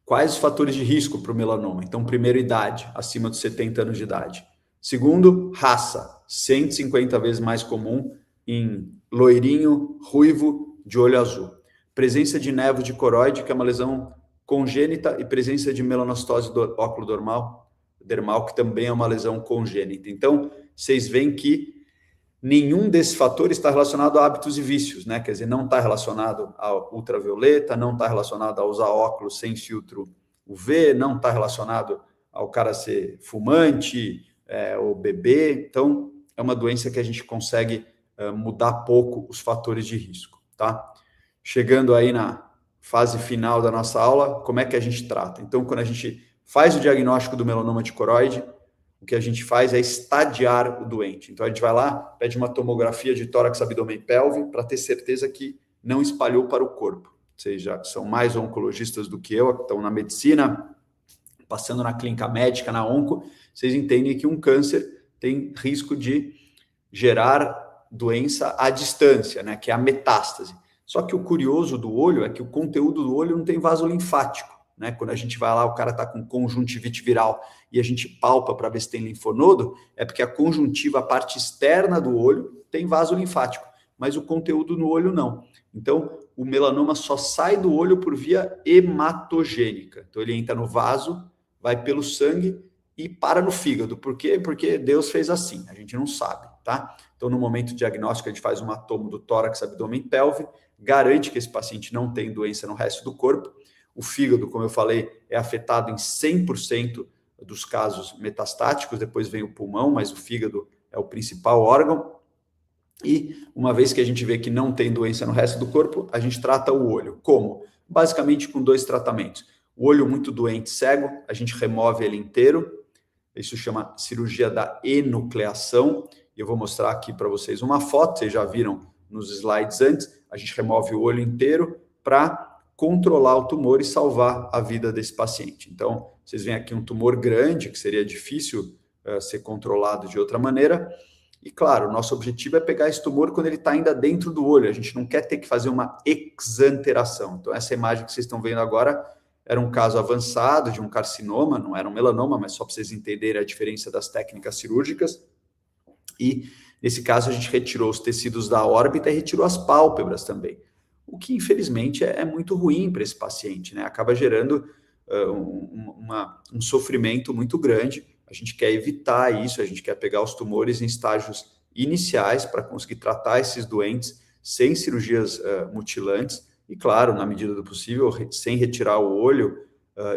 Quais os fatores de risco para o melanoma? Então, primeiro, idade, acima dos 70 anos de idade. Segundo, raça, 150 vezes mais comum em loirinho, ruivo, de olho azul. Presença de névoa de coroide, que é uma lesão congênita, e presença de melanostose do óculo dermal, que também é uma lesão congênita. Então, vocês veem que nenhum desses fatores está relacionado a hábitos e vícios, né? Quer dizer, não está relacionado ao ultravioleta, não está relacionado a usar óculos sem filtro UV, não está relacionado ao cara ser fumante ou beber. Então, é uma doença que a gente consegue mudar pouco os fatores de risco, tá? Chegando aí na fase final da nossa aula, como é que a gente trata? Então, quando a gente faz o diagnóstico do melanoma de coroide, o que a gente faz é estadiar o doente. Então, a gente vai lá, pede uma tomografia de tórax, abdômen e pelve para ter certeza que não espalhou para o corpo. Vocês já são mais oncologistas do que eu, que estão na medicina, passando na clínica médica, na onco, vocês entendem que um câncer tem risco de gerar doença à distância, né, que é a metástase. Só que o curioso do olho é que o conteúdo do olho não tem vaso linfático, né? Quando a gente vai lá, o cara está com conjuntivite viral e a gente palpa para ver se tem linfonodo, é porque a conjuntiva, a parte externa do olho, tem vaso linfático, mas o conteúdo no olho não. Então, o melanoma só sai do olho por via hematogênica. Então, ele entra no vaso, vai pelo sangue e para no fígado. Por quê? Porque Deus fez assim, a gente não sabe, tá? Então, no momento diagnóstico, a gente faz uma tomo do tórax, abdômen e pelve, garante que esse paciente não tem doença no resto do corpo. O fígado, como eu falei, é afetado em 100% dos casos metastáticos, depois vem o pulmão, mas o fígado é o principal órgão. E uma vez que a gente vê que não tem doença no resto do corpo, a gente trata o olho. Como? Basicamente com 2 tratamentos. O olho muito doente, cego, a gente remove ele inteiro. Isso chama cirurgia da enucleação. Eu vou mostrar aqui para vocês uma foto, vocês já viram nos slides antes. A gente remove o olho inteiro para controlar o tumor e salvar a vida desse paciente. Então, vocês veem aqui um tumor grande, que seria difícil ser controlado de outra maneira. E, claro, o nosso objetivo é pegar esse tumor quando ele está ainda dentro do olho. A gente não quer ter que fazer uma exanteração. Então, essa imagem que vocês estão vendo agora era um caso avançado de um carcinoma, não era um melanoma, mas só para vocês entenderem a diferença das técnicas cirúrgicas. E, nesse caso, a gente retirou os tecidos da órbita e retirou as pálpebras também. O que, infelizmente, é muito ruim para esse paciente, né? Acaba gerando um sofrimento muito grande. A gente quer evitar isso, a gente quer pegar os tumores em estágios iniciais para conseguir tratar esses doentes sem cirurgias mutilantes e, claro, na medida do possível, sem retirar o olho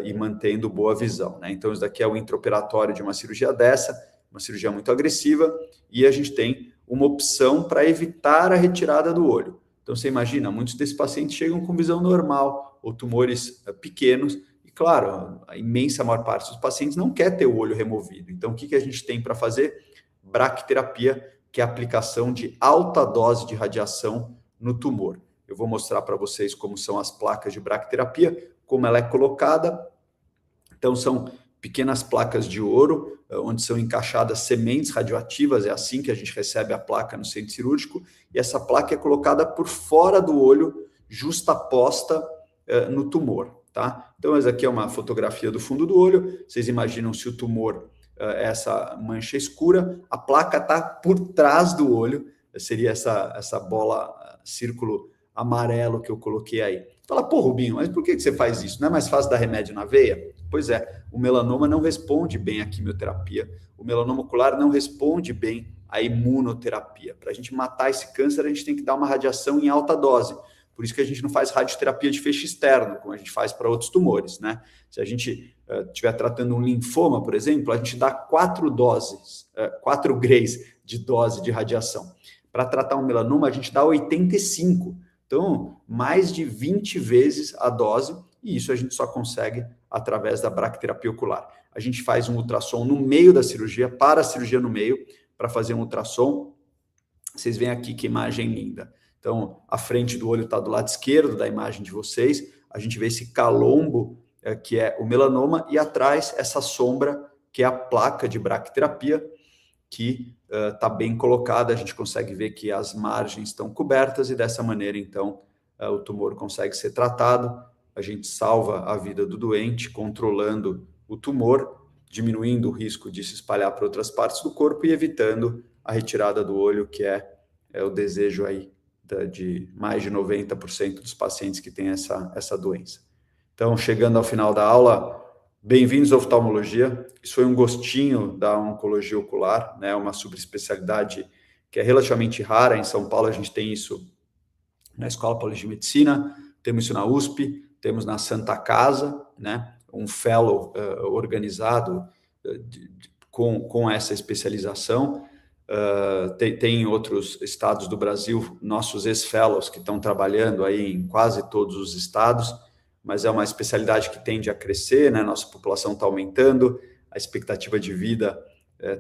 e mantendo boa visão, né? Então, isso daqui é o intraoperatório de uma cirurgia dessa, uma cirurgia muito agressiva, e a gente tem uma opção para evitar a retirada do olho. Então, você imagina, muitos desses pacientes chegam com visão normal ou tumores pequenos e, claro, a imensa maior parte dos pacientes não quer ter o olho removido. Então, o que a gente tem para fazer? Braquiterapia, que é a aplicação de alta dose de radiação no tumor. Eu vou mostrar para vocês como são as placas de braquiterapia, como ela é colocada. Então, são pequenas placas de ouro, onde são encaixadas sementes radioativas, é assim que a gente recebe a placa no centro cirúrgico, e essa placa é colocada por fora do olho, justaposta no tumor, tá? Então, essa aqui é uma fotografia do fundo do olho, vocês imaginam se o tumor é essa mancha escura, a placa está por trás do olho, seria essa bola, círculo amarelo que eu coloquei aí. Fala, pô, Rubinho, mas por que você faz isso? Não é mais fácil dar remédio na veia? Pois é, o melanoma não responde bem à quimioterapia, o melanoma ocular não responde bem à imunoterapia. Para a gente matar esse câncer, a gente tem que dar uma radiação em alta dose. Por isso que a gente não faz radioterapia de feixe externo, como a gente faz para outros tumores, né? Se a gente estiver tratando um linfoma, por exemplo, a gente dá 4 doses, 4 grays de dose de radiação. Para tratar um melanoma, a gente dá 85. Então, mais de 20 vezes a dose, e isso a gente só consegue através da bracterapia ocular. A gente faz um ultrassom no meio da cirurgia, para a cirurgia no meio, para fazer um ultrassom. Vocês veem aqui que imagem linda. Então, a frente do olho está do lado esquerdo da imagem de vocês. A gente vê esse calombo, que é o melanoma, e atrás essa sombra, que é a placa de bracterapia, que está bem colocada. A gente consegue ver que as margens estão cobertas e dessa maneira, então, o tumor consegue ser tratado. A gente salva a vida do doente, controlando o tumor, diminuindo o risco de se espalhar para outras partes do corpo e evitando a retirada do olho, que é o desejo aí de mais de 90% dos pacientes que têm essa doença. Então, chegando ao final da aula, bem-vindos à oftalmologia. Isso foi um gostinho da oncologia ocular, né? Uma subespecialidade que é relativamente rara. Em São Paulo, a gente tem isso na Escola Paulista de Medicina, temos isso na USP, temos na Santa Casa, né? Um fellow organizado com essa especialização. Tem outros estados do Brasil, nossos ex-fellows que estão trabalhando aí em quase todos os estados, mas é uma especialidade que tende a crescer, né? Nossa população está aumentando, a expectativa de vida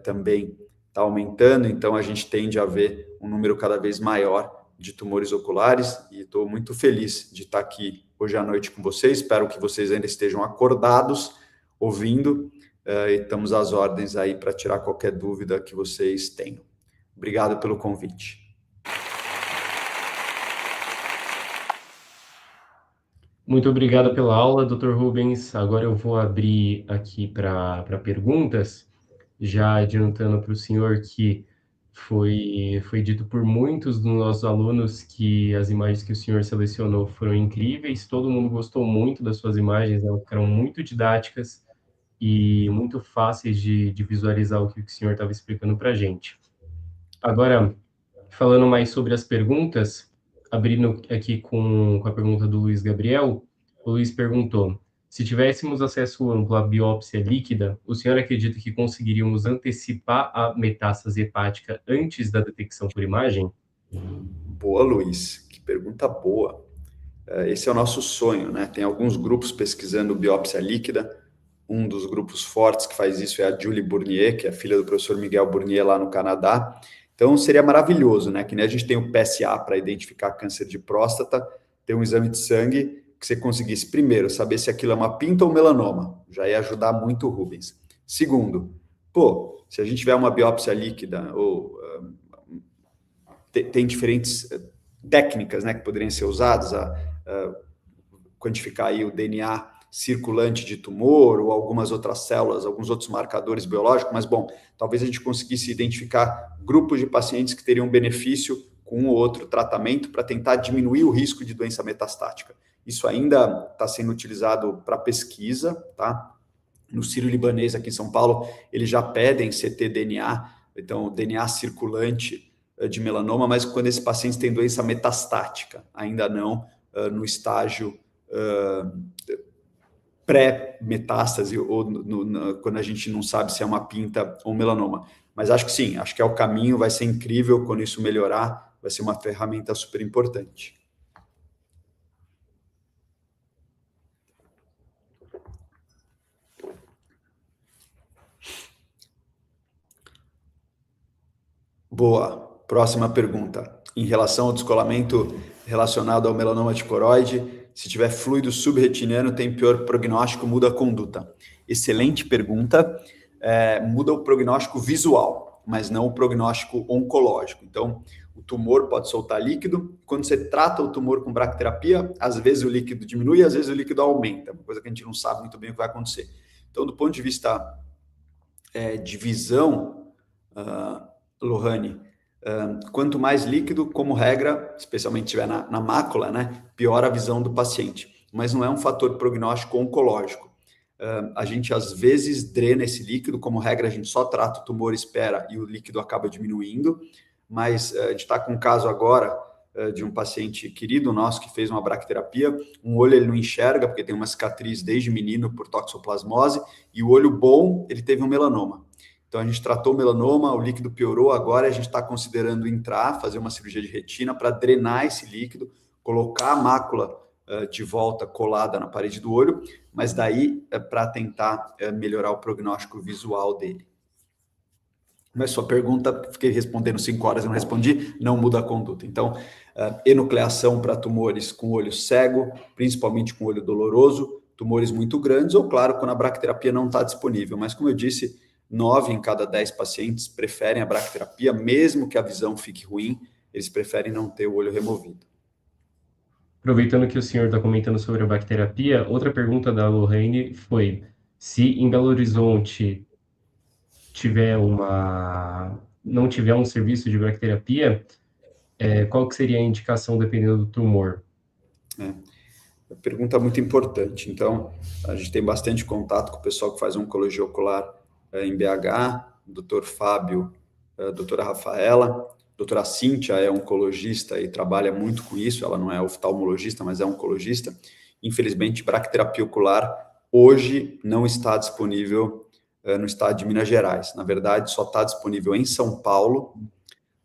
também está aumentando, então a gente tende a ver um número cada vez maior de tumores oculares, e estou muito feliz de estar aqui hoje à noite com vocês. Espero que vocês ainda estejam acordados, ouvindo, e estamos às ordens aí para tirar qualquer dúvida que vocês tenham. Obrigado pelo convite. Muito obrigado pela aula, Dr. Rubens. Agora eu vou abrir aqui para perguntas, já adiantando para o senhor que foi dito por muitos dos nossos alunos que as imagens que o senhor selecionou foram incríveis, todo mundo gostou muito das suas imagens, elas ficaram muito didáticas e muito fáceis de visualizar o que o senhor estava explicando para a gente. Agora, falando mais sobre as perguntas, abrindo aqui com a pergunta do Luiz Gabriel, o Luiz perguntou: se tivéssemos acesso amplo à biópsia líquida, o senhor acredita que conseguiríamos antecipar a metástase hepática antes da detecção por imagem? Boa, Luiz. Que pergunta boa. Esse é o nosso sonho, né? Tem alguns grupos pesquisando biópsia líquida. Um dos grupos fortes que faz isso é a Julie Bournier, que é filha do professor Miguel Bournier lá no Canadá. Então, seria maravilhoso, né? Que nem a gente tem o PSA para identificar câncer de próstata, ter um exame de sangue que você conseguisse, primeiro, saber se aquilo é uma pinta ou melanoma. Já ia ajudar muito o Rubens. Segundo, se a gente tiver uma biópsia líquida, ou tem diferentes técnicas, né, que poderiam ser usadas a quantificar aí o DNA circulante de tumor ou algumas outras células, alguns outros marcadores biológicos, mas, bom, talvez a gente conseguisse identificar grupos de pacientes que teriam benefício com um ou outro tratamento para tentar diminuir o risco de doença metastática. Isso ainda está sendo utilizado para pesquisa, tá? No Sírio-Libanês, aqui em São Paulo, eles já pedem ctDNA, então, DNA circulante de melanoma, mas quando esses pacientes têm doença metastática, ainda não no estágio pré-metástase, ou quando a gente não sabe se é uma pinta ou melanoma. Mas acho que sim, acho que é o caminho, vai ser incrível quando isso melhorar, vai ser uma ferramenta super importante. Boa. Próxima pergunta. Em relação ao descolamento relacionado ao melanoma de coroide, se tiver fluido subretiniano, tem pior prognóstico, muda a conduta? Excelente pergunta. Muda o prognóstico visual, mas não o prognóstico oncológico. Então, o tumor pode soltar líquido. Quando você trata o tumor com bracterapia, às vezes o líquido diminui, às vezes o líquido aumenta, uma coisa que a gente não sabe muito bem o que vai acontecer. Então, do ponto de vista de visão, Lohane, quanto mais líquido, como regra, especialmente se estiver na mácula, né, piora a visão do paciente. Mas não é um fator prognóstico oncológico. a gente às vezes drena esse líquido, como regra a gente só trata o tumor, espera e o líquido acaba diminuindo, mas a gente está com um caso agora de um paciente querido nosso que fez uma bracterapia, um olho ele não enxerga porque tem uma cicatriz desde menino por toxoplasmose, e o olho bom ele teve um melanoma. Então a gente tratou o melanoma, o líquido piorou, agora a gente está considerando fazer uma cirurgia de retina para drenar esse líquido, colocar a mácula de volta colada na parede do olho, mas daí para tentar melhorar o prognóstico visual dele. Mas sua pergunta, fiquei respondendo 5 horas e não respondi, não muda a conduta. Então, enucleação para tumores com olho cego, principalmente com olho doloroso, tumores muito grandes, ou claro, quando a bracterapia não está disponível. Mas como eu disse, 9 em cada 10 pacientes preferem a bracterapia, mesmo que a visão fique ruim, eles preferem não ter o olho removido. Aproveitando que o senhor está comentando sobre a bracterapia, outra pergunta da Lorraine foi se em Belo Horizonte não tiver um serviço de bracterapia, qual que seria a indicação dependendo do tumor? Pergunta muito importante. Então, a gente tem bastante contato com o pessoal que faz oncologia ocular em BH, doutor Fábio, doutora Rafaela, doutora Cíntia é oncologista e trabalha muito com isso, ela não é oftalmologista, mas é oncologista. Infelizmente, bracterapia ocular hoje não está disponível no estado de Minas Gerais. Na verdade, só está disponível em São Paulo.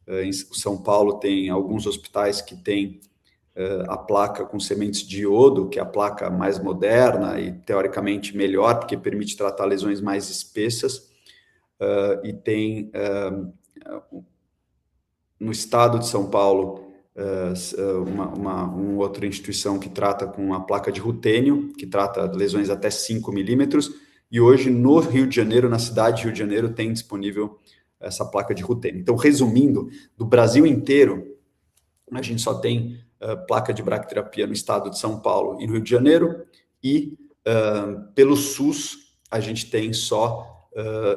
Em São Paulo tem alguns hospitais que têm a placa com sementes de iodo, que é a placa mais moderna e teoricamente melhor, porque permite tratar lesões mais espessas. E tem no estado de São Paulo uma outra instituição que trata com a placa de rutênio, que trata lesões até 5 milímetros, e hoje no Rio de Janeiro, na cidade de Rio de Janeiro, tem disponível essa placa de rutênio. Então, resumindo, do Brasil inteiro, a gente só tem placa de bracterapia no estado de São Paulo e no Rio de Janeiro, e pelo SUS a gente tem só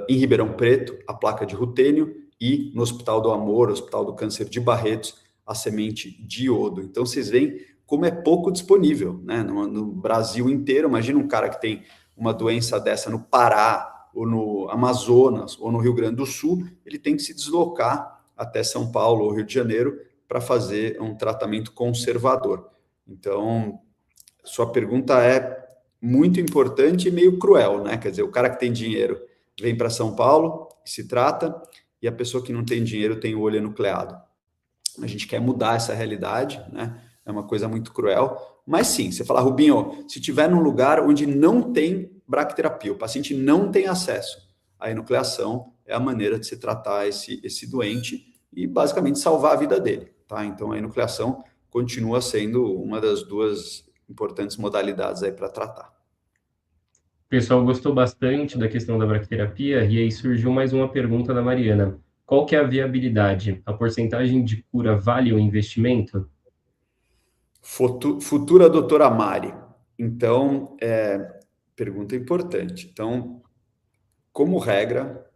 em Ribeirão Preto a placa de rutênio e no Hospital do Amor, Hospital do Câncer de Barretos, a semente de iodo. Então vocês veem como é pouco disponível, né? No Brasil inteiro. Imagina um cara que tem uma doença dessa no Pará, ou no Amazonas, ou no Rio Grande do Sul, ele tem que se deslocar até São Paulo ou Rio de Janeiro para fazer um tratamento conservador. Então, sua pergunta é muito importante e meio cruel, né? Quer dizer, o cara que tem dinheiro vem para São Paulo, se trata, e a pessoa que não tem dinheiro tem o olho enucleado. A gente quer mudar essa realidade, né? É uma coisa muito cruel. Mas sim, você fala, Rubinho, se tiver num lugar onde não tem bracterapia, o paciente não tem acesso à enucleação, é a maneira de se tratar esse doente e basicamente salvar a vida dele, tá? Então a enucleação continua sendo uma das 2 importantes modalidades aí para tratar. O pessoal gostou bastante da questão da bracterapia, e aí surgiu mais uma pergunta da Mariana. Qual que é a viabilidade? A porcentagem de cura vale o investimento? Futura doutora Mari. Então, pergunta importante. Então, como regra,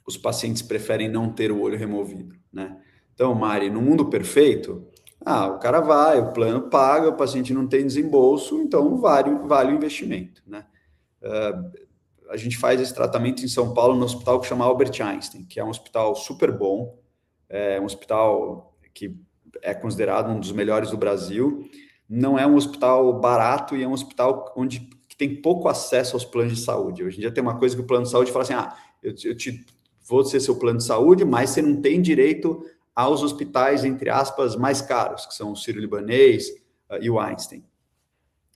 os pacientes preferem não ter o olho removido, né? Então, Mari, no mundo perfeito, o cara vai, o plano paga, o paciente não tem desembolso, então vale o investimento, né? A gente faz esse tratamento em São Paulo no hospital que chama Albert Einstein, que é um hospital super bom, é um hospital que é considerado um dos melhores do Brasil. Não é um hospital barato e é um hospital que tem pouco acesso aos planos de saúde. Hoje em dia tem uma coisa que o plano de saúde fala assim, vou ser seu plano de saúde, mas você não tem direito aos hospitais, entre aspas, mais caros, que são o Sírio-Libanês e o Einstein.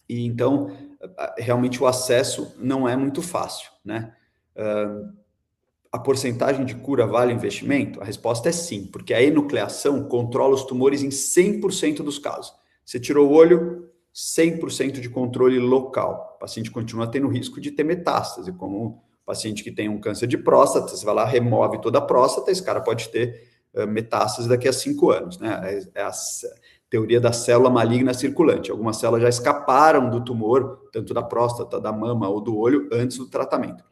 E então, realmente o acesso não é muito fácil, né? A porcentagem de cura vale o investimento? A resposta é sim, porque a enucleação controla os tumores em 100% dos casos. Você tirou o olho, 100% de controle local. O paciente continua tendo risco de ter metástase, como o paciente que tem um câncer de próstata, você vai lá, remove toda a próstata, esse cara pode ter metástase daqui a 5 anos, né? É a teoria da célula maligna circulante. Algumas células já escaparam do tumor, tanto da próstata, da mama ou do olho, antes do tratamento.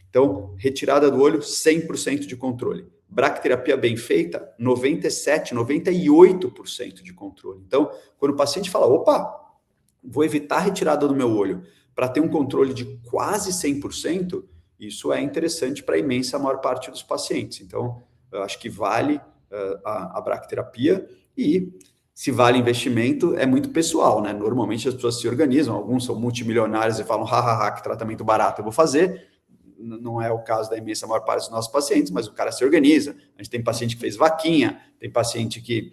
Então, retirada do olho, 100% de controle. Bracterapia bem feita, 97%, 98% de controle. Então, quando o paciente fala, opa, vou evitar a retirada do meu olho, para ter um controle de quase 100%, isso é interessante para a imensa maior parte dos pacientes. Então, eu acho que vale a bracterapia, e se vale investimento é muito pessoal, né? Normalmente as pessoas se organizam, alguns são multimilionários e falam, hahaha, que tratamento barato eu vou fazer. Não é o caso da imensa maior parte dos nossos pacientes, mas o cara se organiza. A gente tem paciente que fez vaquinha, tem paciente que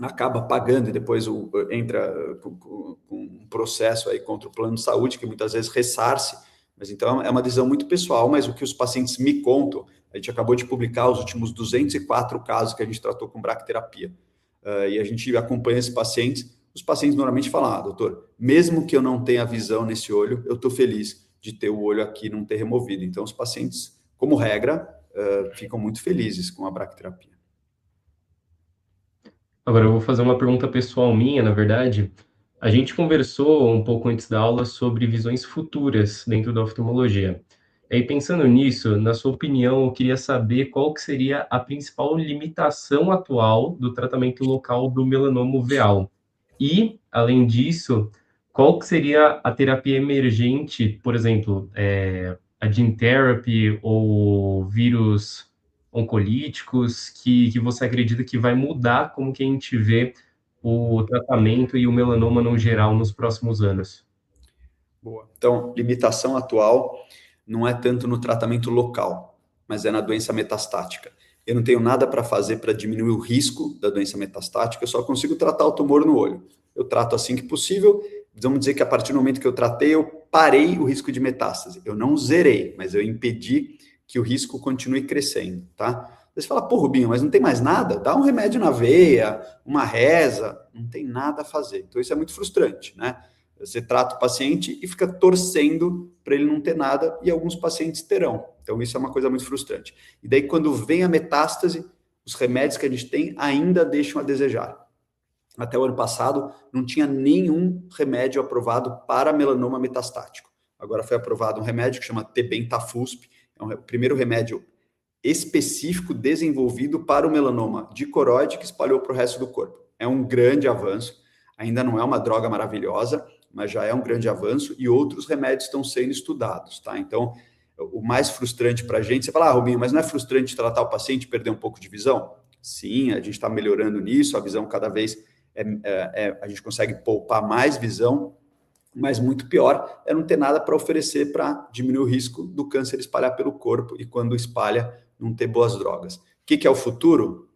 acaba pagando e depois entra com um processo aí contra o plano de saúde, que muitas vezes ressarce. Mas então é uma decisão muito pessoal, mas o que os pacientes me contam, a gente acabou de publicar os últimos 204 casos que a gente tratou com bracterapia. E a gente acompanha esses pacientes. Os pacientes normalmente falam, doutor, mesmo que eu não tenha visão nesse olho, eu estou feliz de ter o olho aqui e não ter removido. Então, os pacientes, como regra, ficam muito felizes com a bracterapia. Agora, eu vou fazer uma pergunta pessoal minha, na verdade. A gente conversou um pouco antes da aula sobre visões futuras dentro da oftalmologia. E aí, pensando nisso, na sua opinião, eu queria saber qual que seria a principal limitação atual do tratamento local do melanoma uveal. E, além disso, qual que seria a terapia emergente, por exemplo, a gene therapy ou vírus oncolíticos, que você acredita que vai mudar como que a gente vê o tratamento e o melanoma no geral nos próximos anos? Boa. Então, limitação atual não é tanto no tratamento local, mas é na doença metastática. Eu não tenho nada para fazer para diminuir o risco da doença metastática, eu só consigo tratar o tumor no olho. Eu trato assim que possível, vamos dizer que a partir do momento que eu tratei, eu parei o risco de metástase. Eu não zerei, mas eu impedi que o risco continue crescendo, tá? Você fala, pô, Rubinho, mas não tem mais nada? Dá um remédio na veia, uma reza, não tem nada a fazer. Então isso é muito frustrante, né? Você trata o paciente e fica torcendo para ele não ter nada, e alguns pacientes terão. Então, isso é uma coisa muito frustrante. E daí, quando vem a metástase, os remédios que a gente tem ainda deixam a desejar. Até o ano passado, não tinha nenhum remédio aprovado para melanoma metastático. Agora foi aprovado um remédio que chama Tebentafusp, é o primeiro remédio específico desenvolvido para o melanoma dicoroide que espalhou para o resto do corpo. É um grande avanço, ainda não é uma droga maravilhosa, mas já é um grande avanço, e outros remédios estão sendo estudados, tá? Então, o mais frustrante para a gente, você fala, Rubinho, mas não é frustrante tratar o paciente e perder um pouco de visão? Sim, a gente está melhorando nisso, a visão cada vez, a gente consegue poupar mais visão, mas muito pior é não ter nada para oferecer para diminuir o risco do câncer espalhar pelo corpo, e quando espalha, não ter boas drogas. O que é o futuro?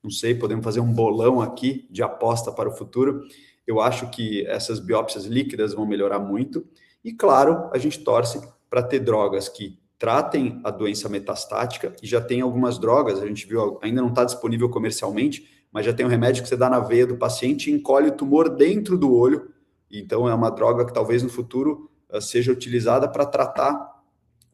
Não sei, podemos fazer um bolão aqui de aposta para o futuro. Eu acho que essas biópsias líquidas vão melhorar muito. E, claro, a gente torce para ter drogas que tratem a doença metastática, e já tem algumas drogas, a gente viu, ainda não está disponível comercialmente, mas já tem um remédio que você dá na veia do paciente e encolhe o tumor dentro do olho. Então, é uma droga que talvez no futuro seja utilizada para tratar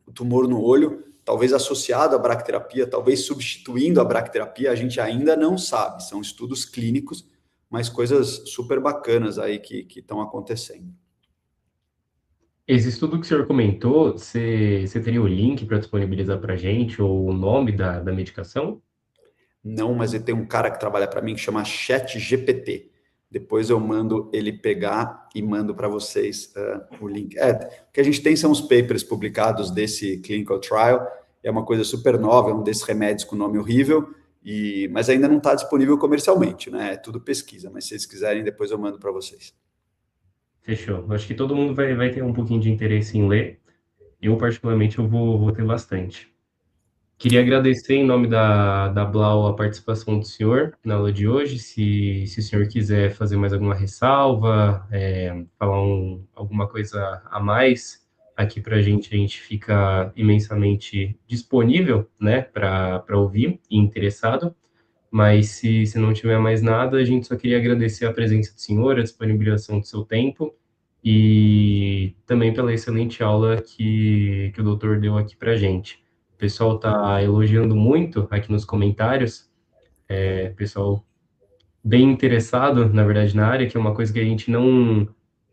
o tumor no olho, talvez associado à bracterapia, talvez substituindo a bracterapia, a gente ainda não sabe. São estudos clínicos, mas coisas super bacanas aí que estão acontecendo. Esse estudo que o senhor comentou, você teria o link para disponibilizar para a gente, ou o nome da medicação? Não, mas tem um cara que trabalha para mim que chama ChatGPT. Depois eu mando ele pegar e mando para vocês o link. O que a gente tem são os papers publicados desse clinical trial. É uma coisa super nova, é um desses remédios com nome horrível, mas ainda não está disponível comercialmente, né? É tudo pesquisa, mas se vocês quiserem, depois eu mando para vocês. Fechou. Acho que todo mundo vai ter um pouquinho de interesse em ler. Eu, particularmente, eu vou ter bastante. Queria agradecer em nome da Blau a participação do senhor na aula de hoje. Se o senhor quiser fazer mais alguma ressalva, falar alguma coisa a mais aqui para a gente fica imensamente disponível, né, para ouvir e interessado. Mas se não tiver mais nada, a gente só queria agradecer a presença do senhor, a disponibilização do seu tempo e também pela excelente aula que o doutor deu aqui para a gente. O pessoal está elogiando muito aqui nos comentários, pessoal bem interessado, na verdade, na área, que é uma coisa que a gente não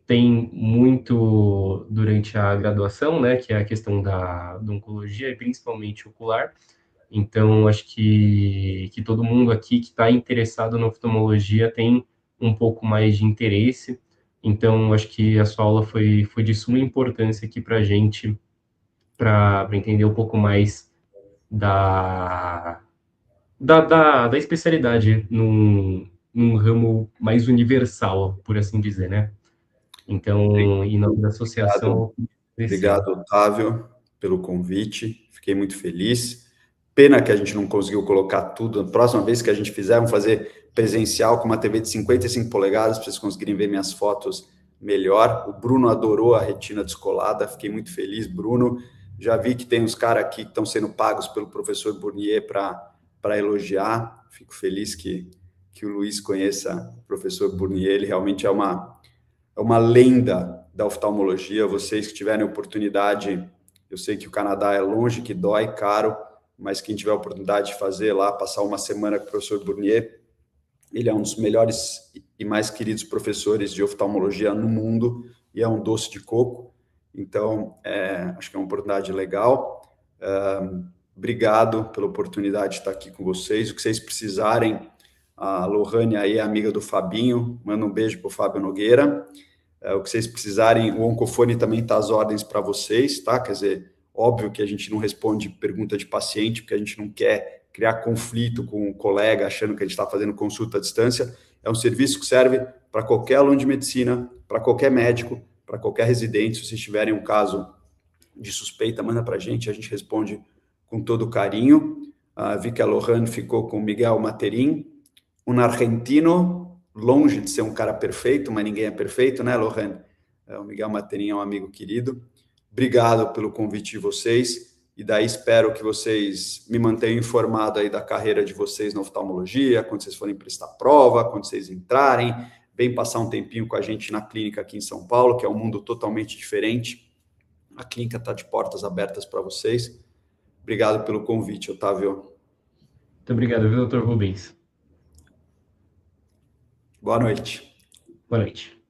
tem muito durante a graduação, né, que é a questão da oncologia e principalmente ocular. Então, acho que todo mundo aqui que está interessado na oftalmologia tem um pouco mais de interesse Então, acho que a sua aula foi de suma importância aqui para a gente, para entender um pouco mais da, da especialidade num ramo mais universal, por assim dizer, né? Então, em nome da Obrigado. associação, Obrigado, agradecê-lo. Otávio, pelo convite. Fiquei muito feliz. Pena que a gente não conseguiu colocar tudo. A próxima vez que a gente fizer, vamos fazer presencial com uma TV de 55 polegadas, para vocês conseguirem ver minhas fotos melhor. O Bruno adorou a retina descolada. Fiquei muito feliz, Bruno. Já vi que tem uns caras aqui que estão sendo pagos pelo professor Burnier para elogiar. Fico feliz que o Luiz conheça o professor Burnier. Ele realmente é uma lenda da oftalmologia. Vocês que tiverem oportunidade, eu sei que o Canadá é longe, que dói, caro, mas quem tiver a oportunidade de fazer lá, passar uma semana com o professor Burnier, ele é um dos melhores e mais queridos professores de oftalmologia no mundo e é um doce de coco. Então, acho que é uma oportunidade legal. Obrigado pela oportunidade de estar aqui com vocês. O que vocês precisarem, a Lohane aí é amiga do Fabinho, manda um beijo para o Fábio Nogueira. O que vocês precisarem, o Oncofone também está às ordens para vocês, tá? Quer dizer, óbvio que a gente não responde pergunta de paciente, porque a gente não quer criar conflito com o colega achando que a gente está fazendo consulta à distância. É um serviço que serve para qualquer aluno de medicina, para qualquer médico, para qualquer residente. Se vocês tiverem um caso de suspeita, manda para a gente responde com todo carinho. Vi que a Lohane ficou com o Miguel Materin, um argentino, longe de ser um cara perfeito, mas ninguém é perfeito, né, Lohane? O Miguel Materin é um amigo querido. Obrigado pelo convite de vocês, e daí espero que vocês me mantenham informado aí da carreira de vocês na oftalmologia, quando vocês forem prestar prova, quando vocês entrarem, vem passar um tempinho com a gente na clínica aqui em São Paulo, que é um mundo totalmente diferente. A clínica está de portas abertas para vocês. Obrigado pelo convite, Otávio. Muito obrigado, viu, Dr. Rubens? Boa noite. Boa noite.